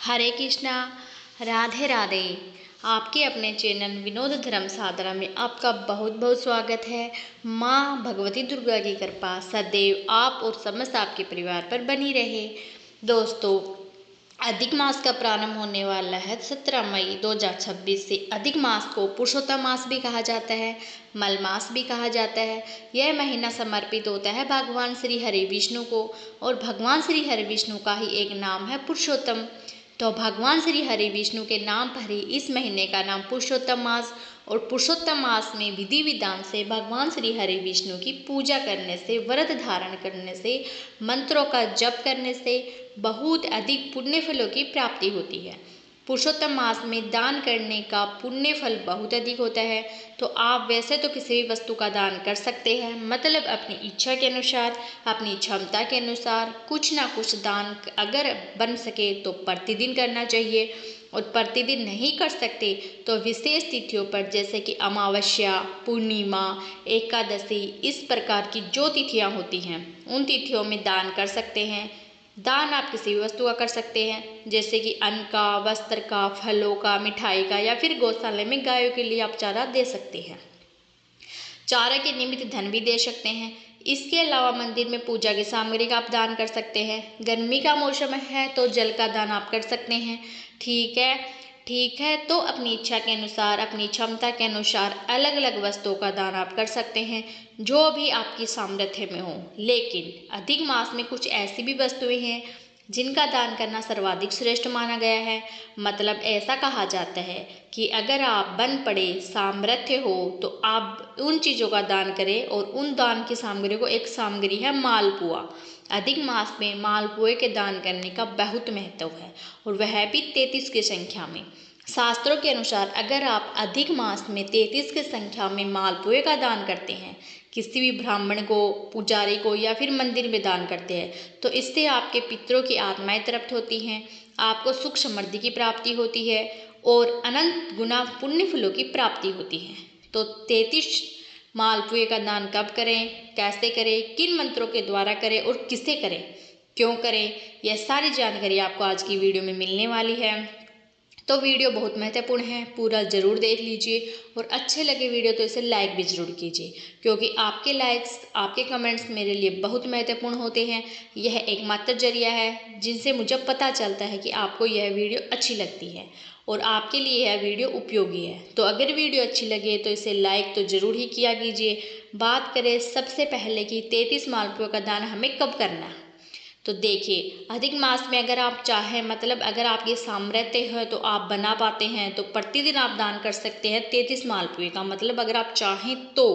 हरे कृष्णा, राधे राधे। आपके अपने चैनल विनोद धर्म साधना में आपका बहुत बहुत स्वागत है। माँ भगवती दुर्गा की कृपा सदैव आप और समस्त आपके परिवार पर बनी रहे। दोस्तों, अधिक मास का प्रारंभ होने वाला है 17 मई 2026 से। अधिक मास को पुरुषोत्तम मास भी कहा जाता है, मल मास भी कहा जाता है। यह महीना समर्पित होता है भगवान श्री हरि विष्णु को, और भगवान श्री हरि विष्णु का ही एक नाम है पुरुषोत्तम। तो भगवान श्री हरि विष्णु के नाम पर ही इस महीने का नाम पुरुषोत्तम मास। और पुरुषोत्तम मास में विधि विधान से भगवान श्री हरि विष्णु की पूजा करने से, व्रत धारण करने से, मंत्रों का जप करने से बहुत अधिक पुण्य फलों की प्राप्ति होती है। पुरुषोत्तम मास में दान करने का पुण्य फल बहुत अधिक होता है। तो आप वैसे तो किसी भी वस्तु का दान कर सकते हैं, मतलब अपनी इच्छा के अनुसार, अपनी क्षमता के अनुसार कुछ ना कुछ दान अगर बन सके तो प्रतिदिन करना चाहिए। और प्रतिदिन नहीं कर सकते तो विशेष तिथियों पर, जैसे कि अमावस्या, पूर्णिमा, एकादशी, इस प्रकार की जो तिथियां होती हैं उन तिथियों में दान कर सकते हैं। दान आप किसी भी वस्तु का कर सकते हैं, जैसे कि अन्न का, वस्त्र का, फलों का, मिठाई का, या फिर गौशाला में गायों के लिए आप चारा दे सकते हैं। चारा के निमित्त धन भी दे सकते हैं। इसके अलावा मंदिर में पूजा की सामग्री का आप दान कर सकते हैं। गर्मी का मौसम है तो जल का दान आप कर सकते हैं। ठीक है, तो अपनी इच्छा के अनुसार, अपनी क्षमता के अनुसार अलग अलग वस्तुओं का दान आप कर सकते हैं, जो भी आपकी सामर्थ्य में हो। लेकिन अधिक मास में कुछ ऐसी भी वस्तुएं हैं जिनका दान करना सर्वाधिक श्रेष्ठ माना गया है। मतलब ऐसा कहा जाता है कि अगर आप बन पड़े, सामर्थ्य हो, तो आप उन चीज़ों का दान करें। और उन दान की सामग्री को एक सामग्री है मालपुआ। अधिक मास में मालपुए के दान करने का बहुत महत्व है, और वह भी 33 की संख्या में। शास्त्रों के अनुसार अगर आप अधिक मास में 33 की संख्या में मालपुए का दान करते हैं, किसी भी ब्राह्मण को, पुजारी को, या फिर मंदिर में दान करते हैं, तो इससे आपके पितरों की आत्माएं तृप्त होती हैं, आपको सुख समृद्धि की प्राप्ति होती है, और अनंत गुना पुण्य फलों की प्राप्ति होती है। तो 33 मालपुए का दान कब करें, कैसे करें, किन मंत्रों के द्वारा करें और किसे करें, क्यों करें, यह सारी जानकारी आपको आज की वीडियो में मिलने वाली है। तो वीडियो बहुत महत्वपूर्ण है, पूरा ज़रूर देख लीजिए। और अच्छे लगे वीडियो तो इसे लाइक भी ज़रूर कीजिए, क्योंकि आपके लाइक्स, आपके कमेंट्स मेरे लिए बहुत महत्वपूर्ण होते हैं। यह एकमात्र जरिया है जिनसे मुझे पता चलता है कि आपको यह वीडियो अच्छी लगती है और आपके लिए यह वीडियो उपयोगी है। तो अगर वीडियो अच्छी लगे तो इसे लाइक तो ज़रूर ही किया कीजिए। बात करें सबसे पहले कि 33 मालपुओं का दान हमें कब करना है। तो देखिए, अधिक मास में अगर आप चाहें, मतलब अगर आपकी सामर्थ्य है तो आप बना पाते हैं, तो प्रतिदिन आप दान कर सकते हैं 33 मालपुए का। मतलब अगर आप चाहें तो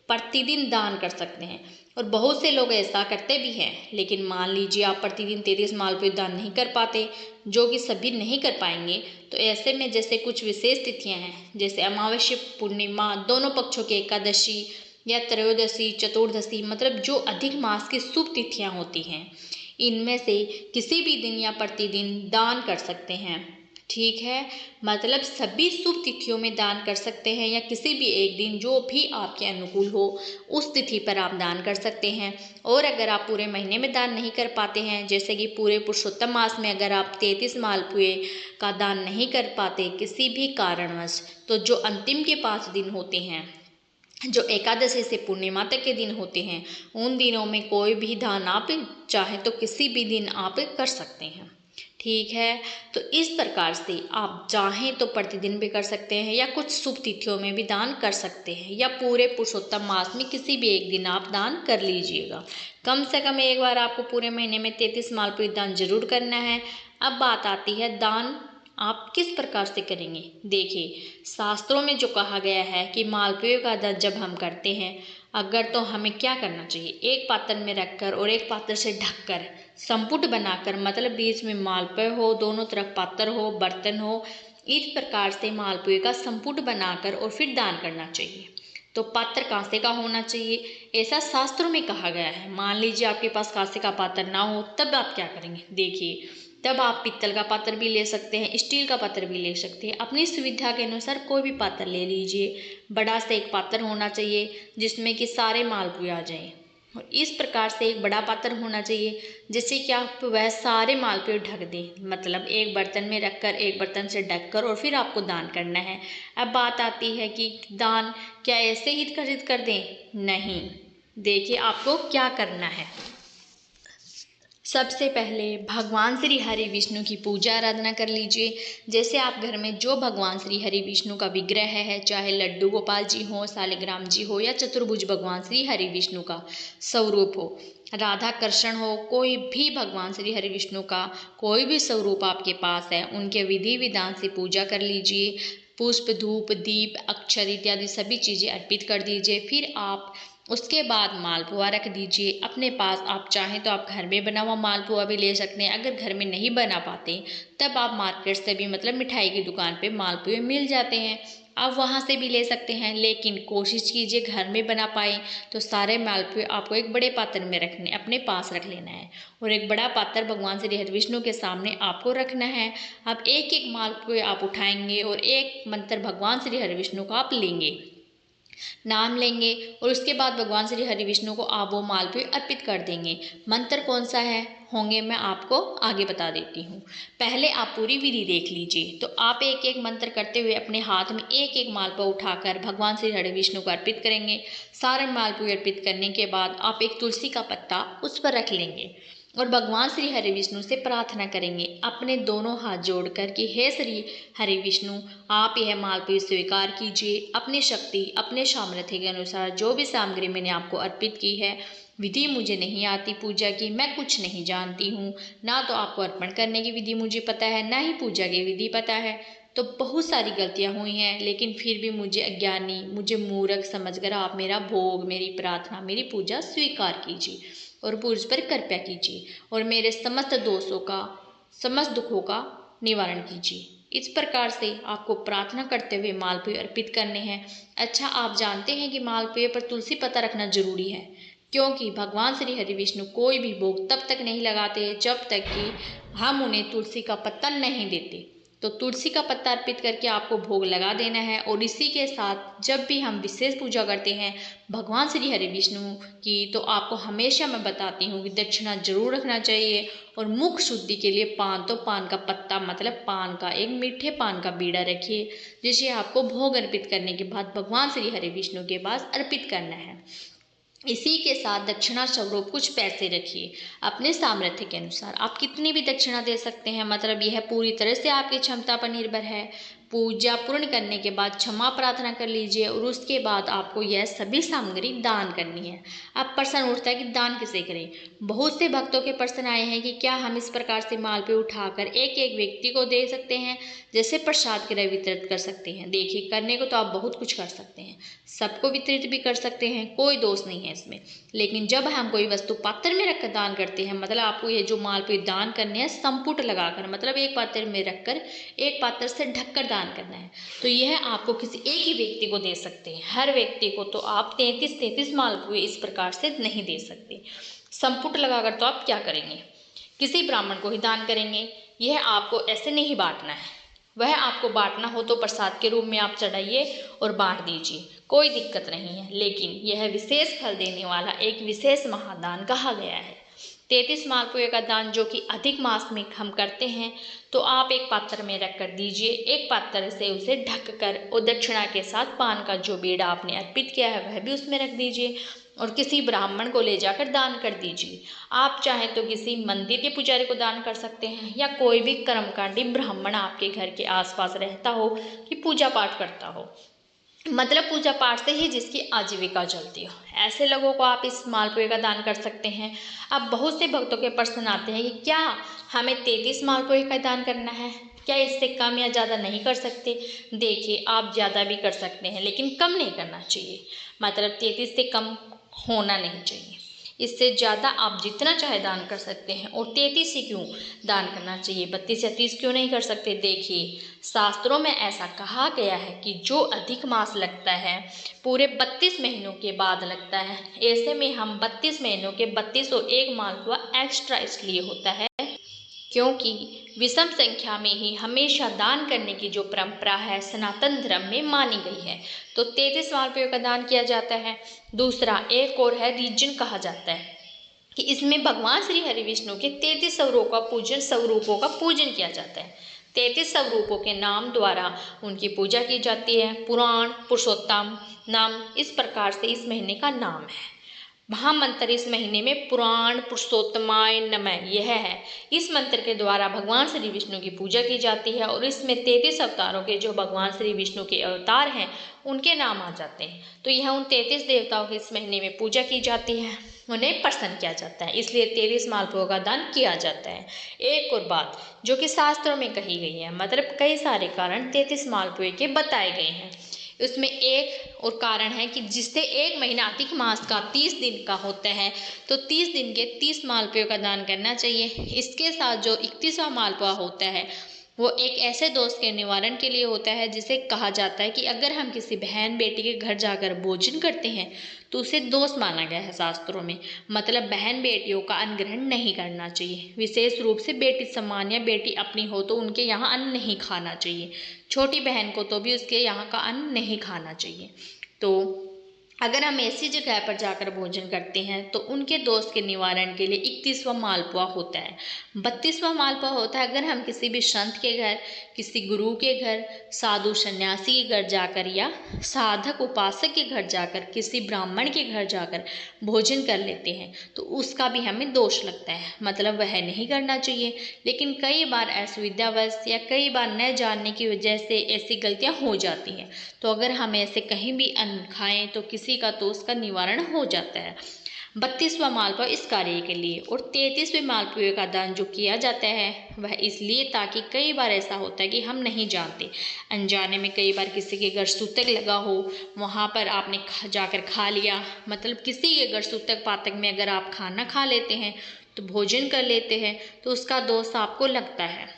प्रतिदिन दान कर सकते हैं। और बहुत से लोग ऐसा करते भी हैं। लेकिन मान लीजिए आप प्रतिदिन 33 मालपुए दान नहीं कर पाते, जो कि सभी नहीं कर पाएंगे, तो ऐसे में जैसे कुछ विशेष तिथियां हैं, जैसे अमावस्या, पूर्णिमा, दोनों पक्षों की एकादशी या त्रयोदशी, चतुर्दशी, मतलब जो अधिक मास की शुभ तिथियां होती हैं, इनमें से किसी भी दिन या प्रतिदिन दान कर सकते हैं। ठीक है, मतलब सभी शुभ तिथियों में दान कर सकते हैं, या किसी भी एक दिन जो भी आपके अनुकूल हो उस तिथि पर आप दान कर सकते हैं। और अगर आप पूरे महीने में दान नहीं कर पाते हैं, जैसे कि पूरे पुरुषोत्तम मास में अगर आप 33 मालपुए का दान नहीं कर पाते किसी भी कारणवश, तो जो अंतिम के 5 दिन होते हैं, जो एकादशी से पूर्णिमा तक के दिन होते हैं, उन दिनों में कोई भी दान आप चाहे तो किसी भी दिन आप कर सकते हैं। ठीक है, तो इस प्रकार से आप चाहें तो प्रतिदिन भी कर सकते हैं, या कुछ शुभ तिथियों में भी दान कर सकते हैं, या पूरे पुरुषोत्तम मास में किसी भी एक दिन आप दान कर लीजिएगा। कम से कम एक बार आपको पूरे महीने में 33 मालपुए दान जरूर करना है। अब बात आती है दान आप किस प्रकार से करेंगे। देखिए, शास्त्रों में जो कहा गया है कि मालपुए का दान जब हम करते हैं, अगर तो हमें क्या करना चाहिए, एक पात्र में रखकर और एक पात्र से ढककर संपुट बनाकर, मतलब बीच में मालपुए हो, दोनों तरफ पात्र हो, बर्तन हो, इस प्रकार से मालपुए का संपुट बनाकर और फिर दान करना चाहिए। तो पात्र कांसे का होना चाहिए, ऐसा शास्त्रों में कहा गया है। मान लीजिए आपके पास कांसे का पात्र ना हो, तब आप क्या करेंगे। देखिए, तब आप पित्तल का पात्र भी ले सकते हैं, स्टील का पात्र भी ले सकते हैं, अपनी सुविधा के अनुसार कोई भी पात्र ले लीजिए। बड़ा सा एक पात्र होना चाहिए जिसमें कि सारे मालपुए आ जाएं। और इस प्रकार से एक बड़ा पात्र होना चाहिए जिससे कि आप वह सारे मालपुए ढक दें, मतलब एक बर्तन में रखकर, एक बर्तन से ढककर और फिर आपको दान करना है। अब बात आती है कि दान क्या ऐसे ही खरीद कर दें? नहीं, देखिए आपको क्या करना है। सबसे पहले भगवान श्री हरि विष्णु की पूजा आराधना कर लीजिए। जैसे आप घर में जो भगवान श्री हरि विष्णु का विग्रह है, चाहे लड्डू गोपाल जी हो, शालिग्राम जी हो या चतुर्भुज भगवान श्री हरि विष्णु का स्वरूप हो, राधा कृष्ण हो, कोई भी भगवान श्री हरि विष्णु का कोई भी स्वरूप आपके पास है, उनके विधि विधान से पूजा कर लीजिए। पुष्प, धूप, दीप, अक्षर इत्यादि सभी चीज़ें अर्पित कर दीजिए। फिर आप उसके बाद मालपुआ रख दीजिए अपने पास। आप चाहें तो आप घर में बना हुआ मालपुआ भी ले सकते हैं। अगर घर में नहीं बना पाते तब आप मार्केट से भी, मतलब मिठाई की दुकान पे मालपुए मिल जाते हैं, आप वहाँ से भी ले सकते हैं। लेकिन कोशिश कीजिए घर में बना पाए तो सारे मालपुए आपको एक बड़े पात्र में रखने, अपने पास रख लेना है और एक बड़ा पात्र भगवान श्री हरि विष्णु के सामने आपको रखना है। अब एक एक मालपुए आप उठाएंगे और एक मंत्र भगवान श्री हरि विष्णु का आप लेंगे, नाम लेंगे और उसके बाद भगवान श्री हरि विष्णु को आप वो मालपुए अर्पित कर देंगे। मंत्र कौन सा है होंगे मैं आपको आगे बता देती हूँ। पहले आप पूरी विधि देख लीजिए। तो आप एक एक मंत्र करते हुए अपने हाथ में एक एक मालपुआ उठाकर भगवान श्री हरि विष्णु को अर्पित करेंगे। सारे मालपुए अर्पित करने के बाद आप एक तुलसी का पत्ता उस पर रख लेंगे और भगवान श्री हरि विष्णु से प्रार्थना करेंगे अपने दोनों हाथ जोड़कर कि हे श्री हरि विष्णु, आप यह मालपुए स्वीकार कीजिए। अपनी शक्ति, अपने सामर्थ्य के अनुसार जो भी सामग्री मैंने आपको अर्पित की है, विधि मुझे नहीं आती पूजा की, मैं कुछ नहीं जानती हूँ, ना तो आपको अर्पण करने की विधि मुझे पता है, ना ही पूजा की विधि पता है। तो बहुत सारी गलतियाँ हुई हैं, लेकिन फिर भी मुझे अज्ञानी, मुझे मूर्ख समझकर आप मेरा भोग, मेरी प्रार्थना, मेरी पूजा स्वीकार कीजिए और मुझ पर कृपया कीजिए और मेरे समस्त दोषों का, समस्त दुखों का निवारण कीजिए। इस प्रकार से आपको प्रार्थना करते हुए मालपुए अर्पित करने हैं। अच्छा, आप जानते हैं कि मालपुए पर तुलसी पत्ता रखना जरूरी है, क्योंकि भगवान श्री हरि विष्णु कोई भी भोग तब तक नहीं लगाते जब तक कि हम उन्हें तुलसी का पत्ता नहीं देते। तो तुलसी का पत्ता अर्पित करके आपको भोग लगा देना है। और इसी के साथ जब भी हम विशेष पूजा करते हैं भगवान श्री हरि विष्णु की, तो आपको हमेशा मैं बताती हूँ कि दक्षिणा जरूर रखना चाहिए। और मुख शुद्धि के लिए पान, तो पान का पत्ता, मतलब पान का एक मीठे पान का बीड़ा रखिए, जिसे आपको भोग अर्पित करने के बाद भगवान श्री हरि विष्णु के पास अर्पित करना है। इसी के साथ दक्षिणा स्वरूप कुछ पैसे रखिए अपने सामर्थ्य के अनुसार। आप कितनी भी दक्षिणा दे सकते हैं, मतलब यह पूरी तरह से आपकी क्षमता पर निर्भर है। पूजा पूर्ण करने के बाद क्षमा प्रार्थना कर लीजिए और उसके बाद आपको यह सभी सामग्री दान करनी है। अब प्रश्न उठता है कि दान किसे करें। बहुत से भक्तों के प्रश्न आए हैं कि क्या हम इस प्रकार से मालपुए उठाकर एक एक व्यक्ति को दे सकते हैं, जैसे प्रसाद की तरह वितरित कर सकते हैं। देखिए, करने को तो आप बहुत कुछ कर सकते हैं, सबको वितरित भी कर सकते हैं, कोई दोष नहीं है इसमें। लेकिन जब हम कोई वस्तु पात्र में रखकर दान करते हैं, मतलब आपको ये जो मालपुए दान करने हैं संपुट लगाकर, मतलब एक पात्र में रखकर एक पात्र से ढककर दान करना है, तो यह आपको किसी एक ही व्यक्ति को दे सकते हैं। हर व्यक्ति को तो आप 33 मालपुए इस प्रकार से नहीं दे सकते। संपुट लगाकर तो आप क्या करेंगे, किसी ब्राह्मण को ही दान करेंगे। यह आपको ऐसे नहीं बांटना है, वह आपको बांटना हो तो प्रसाद के रूप में आप चढ़ाइए और बांट दीजिए, कोई दिक्कत नहीं है। लेकिन यह विशेष फल देने वाला एक विशेष महादान कहा गया है। 33 मालपुए का दान जो कि अधिक मास में हम करते हैं, तो आप एक पात्र में रख कर दीजिए, एक पात्र से उसे ढक कर और दक्षिणा के साथ पान का जो बीड़ा आपने अर्पित किया है वह भी उसमें रख दीजिए और किसी ब्राह्मण को ले जाकर दान कर दीजिए। आप चाहें तो किसी मंदिर के पुजारी को दान कर सकते हैं या कोई भी कर्मकांडी ब्राह्मण आपके घर के आसपास रहता हो कि पूजा पाठ करता हो, मतलब पूजा पाठ से ही जिसकी आजीविका चलती हो, ऐसे लोगों को आप इस मालपुए का दान कर सकते हैं। अब बहुत से भक्तों के प्रश्न आते हैं कि क्या हमें 33 मालपुए का दान करना है, क्या इससे कम या ज़्यादा नहीं कर सकते। देखिए, आप ज़्यादा भी कर सकते हैं लेकिन कम नहीं करना चाहिए, मतलब 33 से कम होना नहीं चाहिए। इससे ज़्यादा आप जितना चाहे दान कर सकते हैं। और 33 ही क्यों दान करना चाहिए, 32 या 30 क्यों नहीं कर सकते। देखिए, शास्त्रों में ऐसा कहा गया है कि जो अधिक मास लगता है पूरे 32 महीनों के बाद लगता है, ऐसे में हम 32 महीनों के 32 और एक मालपुआ एक्स्ट्रा इसलिए होता है क्योंकि विषम संख्या में ही हमेशा दान करने की जो परंपरा है सनातन धर्म में मानी गई है। तो 33 मालपुए का दान किया जाता है। दूसरा एक और है रीजन कहा जाता है कि इसमें भगवान श्री हरि विष्णु के 33 स्वरूपों का पूजन किया जाता है। 33 स्वरूपों के नाम द्वारा उनकी पूजा की जाती है। पुराण पुरुषोत्तम नाम इस प्रकार से इस महीने का नाम है। महामंत्र इस महीने में पुराण पुरुषोत्तमाय नमः यह है। इस मंत्र के द्वारा भगवान श्री विष्णु की पूजा की जाती है और इसमें 33 अवतारों के जो भगवान श्री विष्णु के अवतार हैं उनके नाम आ जाते हैं। तो यह उन 33 देवताओं की इस महीने में पूजा की जाती है, उन्हें प्रसन्न किया जाता है, इसलिए 33 मालपुओं का दान किया जाता है। एक और बात जो कि शास्त्रों में कही गई है, मतलब कई सारे कारण 33 मालपुए के बताए गए हैं। उसमें एक और कारण है कि जिससे एक महीना अधिक मास का 30 दिन का होता है तो 30 दिन के 30 मालपुए का दान करना चाहिए। इसके साथ जो 31वां मालपुआ होता है वो एक ऐसे दोष के निवारण के लिए होता है जिसे कहा जाता है कि अगर हम किसी बहन बेटी के घर जाकर भोजन करते हैं तो उसे दोष माना गया है शास्त्रों में। मतलब बहन बेटियों का अन्न ग्रहण नहीं करना चाहिए, विशेष रूप से बेटी समान या बेटी अपनी हो तो उनके यहाँ अन्न नहीं खाना चाहिए। छोटी बहन को तो भी उसके यहाँ का अन्न नहीं खाना चाहिए। तो अगर हम ऐसी जगह पर जाकर भोजन करते हैं तो उनके दोष के निवारण के लिए 31वां मालपुआ होता है। 32वां मालपुआ होता है अगर हम किसी भी संत के घर, किसी गुरु के घर, साधु सन्यासी के घर जाकर या साधक उपासक के घर जाकर, किसी ब्राह्मण के घर जाकर भोजन कर लेते हैं तो उसका भी हमें दोष लगता है, मतलब वह नहीं करना चाहिए। लेकिन कई बार असुविधावश या कई बार न जानने की वजह से ऐसी गलतियां हो जाती हैं, तो अगर हम ऐसे कहीं भी अन्न खाएं तो किसी का तो उसका निवारण हो जाता है। 32वां मालपुआ इस कार्य के लिए और 33वें मालपुए का दान जो किया जाता है वह इसलिए ताकि कई बार ऐसा होता है कि हम नहीं जानते, अनजाने में कई बार किसी के घर सूतक लगा हो, वहाँ पर आपने जाकर खा लिया, मतलब किसी के घर सूतक पातक में अगर आप खाना खा लेते हैं तो भोजन कर लेते हैं तो उसका दोष आपको लगता है।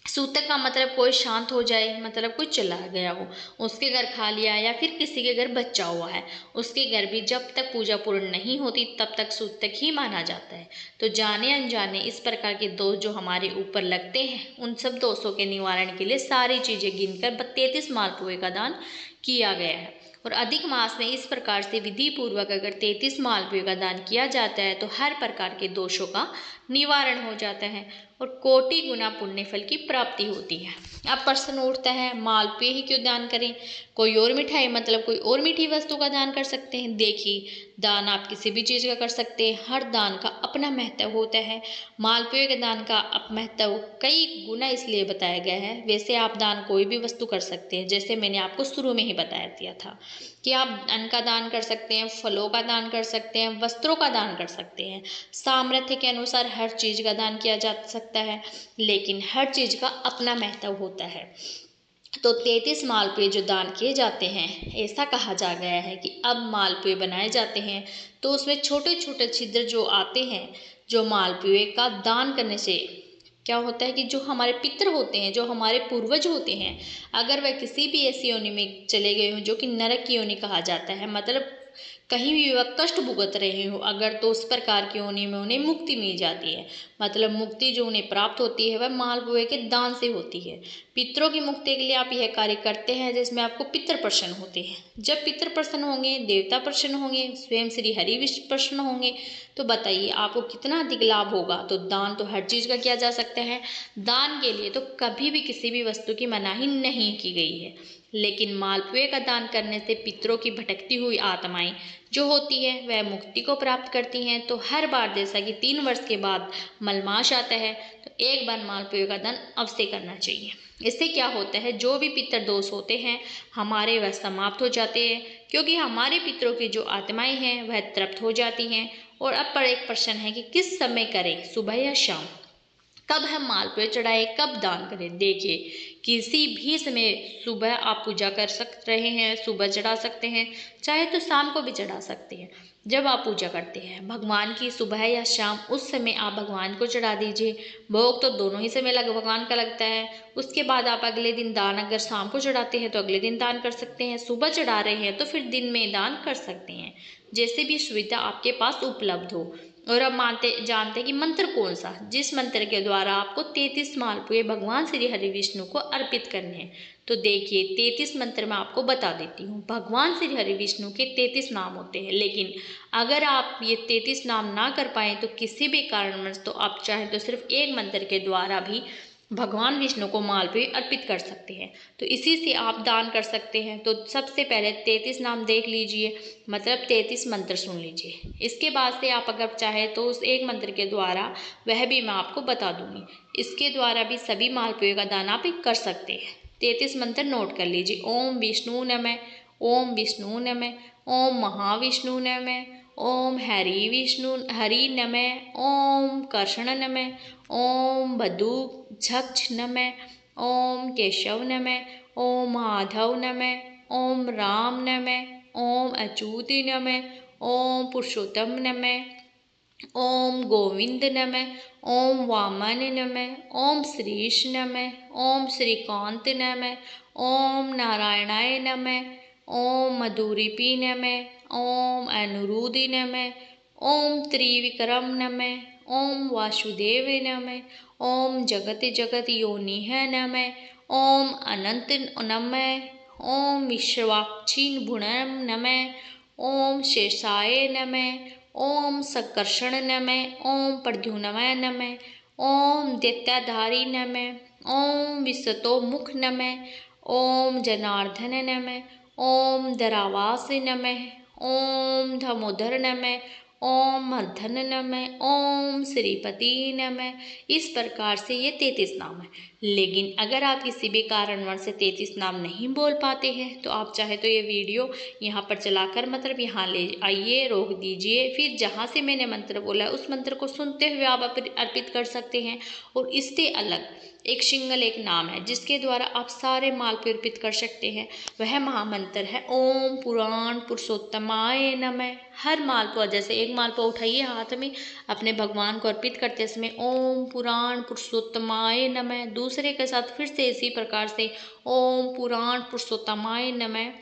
सूतक का मतलब कोई शांत हो जाए, मतलब कोई चला गया हो, उसके घर खा लिया, या फिर किसी के घर बच्चा हुआ है उसके घर भी जब तक पूजा पूर्ण नहीं होती तब तक सूतक ही माना जाता है। तो जाने अनजाने इस प्रकार के दोष जो हमारे ऊपर लगते हैं उन सब दोषों के निवारण के लिए सारी चीज़ें गिनकर 33 मालपुए का दान किया गया है। और अधिक मास में इस प्रकार से विधि पूर्वक अगर 33 मालपुए का दान किया जाता है तो हर प्रकार के दोषों का निवारण हो जाता है और कोटि गुना पुण्य फल की प्राप्ति होती है। अब प्रश्न उठता है मालपुए ही क्यों दान करें, कोई और मिठाई मतलब कोई और मीठी वस्तु का दान कर सकते हैं। देखिए दान आप किसी भी चीज़ का कर सकते हैं, हर दान का अपना महत्व होता है। मालपुए के दान का महत्व कई गुना इसलिए बताया गया है। वैसे आप दान कोई भी वस्तु कर सकते हैं, जैसे मैंने आपको शुरू में ही बताया दिया था कि आप अन्न का दान कर सकते हैं, फलों का दान कर सकते हैं, वस्त्रों का दान कर सकते हैं। सामर्थ्य के अनुसार हर चीज़ का दान किया जा सकता है, लेकिन हर चीज़ का अपना महत्व होता है। तो 33 मालपुए जो दान किए जाते हैं, ऐसा कहा जा गया है कि अब मालपुए बनाए जाते हैं तो उसमें छोटे छोटे छिद्र जो आते हैं, जो मालपुए का दान करने से क्या होता है कि जो हमारे पितर होते हैं, जो हमारे पूर्वज होते हैं, अगर वह किसी भी ऐसी योनि में चले गए हों जो कि नरक की योनि कहा जाता है, मतलब कहीं भी वह कष्ट भुगत रहे हो अगर, तो उस प्रकार की योनि में उन्हें मुक्ति मिल जाती है। मतलब मुक्ति जो उन्हें प्राप्त होती है वह मालपुए के दान से होती है। पितरों की मुक्ति के लिए आप यह कार्य करते हैं जिसमें आपको पितर प्रसन्न होते हैं। जब पितर प्रसन्न होंगे, देवता प्रसन्न होंगे, स्वयं श्री हरि विष्णु प्रसन्न होंगे, तो बताइए आपको कितना अधिक लाभ होगा। तो दान तो हर चीज़ का किया जा सकता है, दान के लिए तो कभी भी किसी भी वस्तु की मनाही नहीं की गई है। लेकिन मालपुए का दान करने से पितरों की भटकती हुई आत्माएं जो होती है वह मुक्ति को प्राप्त करती हैं। तो हर बार जैसा कि 3 वर्ष के बाद मलमास आता है तो एक बार मालपुए का दान अवश्य करना चाहिए। इससे क्या होता है, जो भी पितर दोष होते हैं हमारे वह समाप्त हो जाते हैं, क्योंकि हमारे पितरों की जो आत्माएं हैं वह तृप्त हो जाती हैं। और अब पर एक प्रश्न है कि किस समय करें, सुबह या शाम, कब हम मालपुए चढ़ाए, कब दान करें। देखिए किसी भी समय सुबह आप पूजा कर रहे हैं, सुबह चढ़ा सकते हैं, चाहे तो शाम को भी चढ़ा सकते हैं। जब आप पूजा करते हैं भगवान की, सुबह या शाम, उस समय आप भगवान को चढ़ा दीजिए। भोग तो दोनों ही समय भगवान का लगता है। उसके बाद आप अगले दिन दान, अगर शाम को चढ़ाते हैं तो अगले दिन दान कर सकते हैं, सुबह चढ़ा रहे हैं तो फिर दिन में दान कर सकते हैं, जैसे भी सुविधा आपके पास उपलब्ध हो। और अब मानते जानते हैं कि मंत्र कौन सा, जिस मंत्र के द्वारा आपको 33 मालपुए भगवान श्री हरि विष्णु को अर्पित करने हैं। तो देखिए 33 मंत्र मैं आपको बता देती हूँ। भगवान श्री हरि विष्णु के 33 नाम होते हैं, लेकिन अगर आप ये 33 नाम ना कर पाएँ तो किसी भी कारणवश तो आप चाहें तो सिर्फ एक मंत्र के द्वारा भी भगवान विष्णु को मालपुए अर्पित कर सकते हैं। तो इसी से आप दान कर सकते हैं। तो सबसे पहले 33 नाम देख लीजिए, मतलब 33 मंत्र सुन लीजिए। इसके बाद से आप अगर चाहे तो उस एक मंत्र के द्वारा वह भी मैं आपको बता दूंगी, इसके द्वारा भी सभी मालपुए का दान आप कर सकते हैं। 33 मंत्र नोट कर लीजिए। ओम विष्णु नमः, ओम विष्णु नमः, ओम महाविष्णु नमः, ओम हरि नमः, ओम कर्षण नमः, ओम बधु झक्ष नमः, ओम केशव नमः, ओम माधव नमः, ओम राम नमः, ओम अच्युति नमः, ओम पुरुषोत्तम नमः, ओम गोविंद नमः, ओम वामन नमः, ओम श्रीश नमः, ओम श्रीकांत नमः, ओम नारायणाय नमः, ओम मधुरिपी नमः, ओम अनुरुदि नमः, ओम त्रिविक्रम नमः, ओम वासुदेव नमः, ओम जगत जगत योनिः नमः, ओम अनंत नमः, ओम विश्वाक्षी भुणम नमः, ओम शेषाय नमः, ओम संकर्षण नमः, ओम प्रद्युम्नाय नमः, ओम दैत्याधारी नमः, ओम विशतोमुख नमः, ओम जनार्दन नमः, ओम धरावास नमः, ओम धमोदर नमः, ओम मर्धन नमः, ओम श्रीपति नमः। इस प्रकार से ये 33 नाम है। लेकिन अगर आप किसी भी कारणवश से 33 नाम नहीं बोल पाते हैं तो आप चाहे तो ये वीडियो यहाँ पर चलाकर मतलब यहाँ ले आइए, रोक दीजिए, फिर जहाँ से मैंने मंत्र बोला उस मंत्र को सुनते हुए आप अर्पित कर सकते हैं। और इससे अलग एक सिंगल एक नाम है जिसके द्वारा आप सारे मालपुए अर्पित कर सकते हैं। वह महामंत्र है ओम पुराण पुरुषोत्तमाय नमः। हर मालपुआ, जैसे एक मालपुआ उठाइए हाथ में, अपने भगवान को अर्पित करते समय ओम पुराण पुरुषोत्तमाय नमः, दूसरे के साथ फिर से इसी प्रकार से ओम पुराण पुरुषोत्तमाय नमः।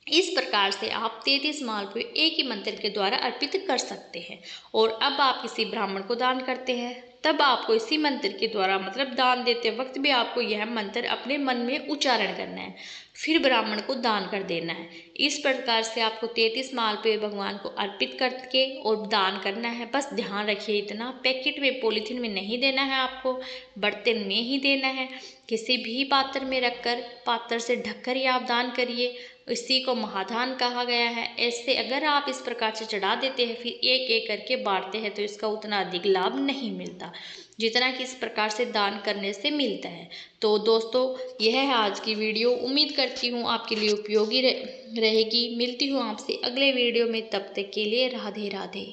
इस प्रकार से आप 33 मालपुए एक ही मंत्र के द्वारा अर्पित कर सकते हैं। और अब आप किसी ब्राह्मण को दान करते हैं तब आपको इसी मंत्र के द्वारा मतलब दान देते वक्त भी आपको यह मंत्र अपने मन में उच्चारण करना है, फिर ब्राह्मण को दान कर देना है। इस प्रकार से आपको 33 मालपुए भगवान को अर्पित करके और दान करना है। बस ध्यान रखिए इतना, पैकेट में पॉलीथीन में नहीं देना है, आपको बर्तन में ही देना है। किसी भी पात्र में रखकर पात्र से ढककर ही आप दान करिए, इसी को महादान कहा गया है। ऐसे अगर आप इस प्रकार से चढ़ा देते हैं फिर एक एक करके बांटते हैं तो इसका उतना अधिक लाभ नहीं मिलता जितना कि इस प्रकार से दान करने से मिलता है। तो दोस्तों यह है आज की वीडियो, उम्मीद करती हूँ आपके लिए उपयोगी रहेगी। मिलती हूँ आपसे अगले वीडियो में, तब तक के लिए राधे राधे।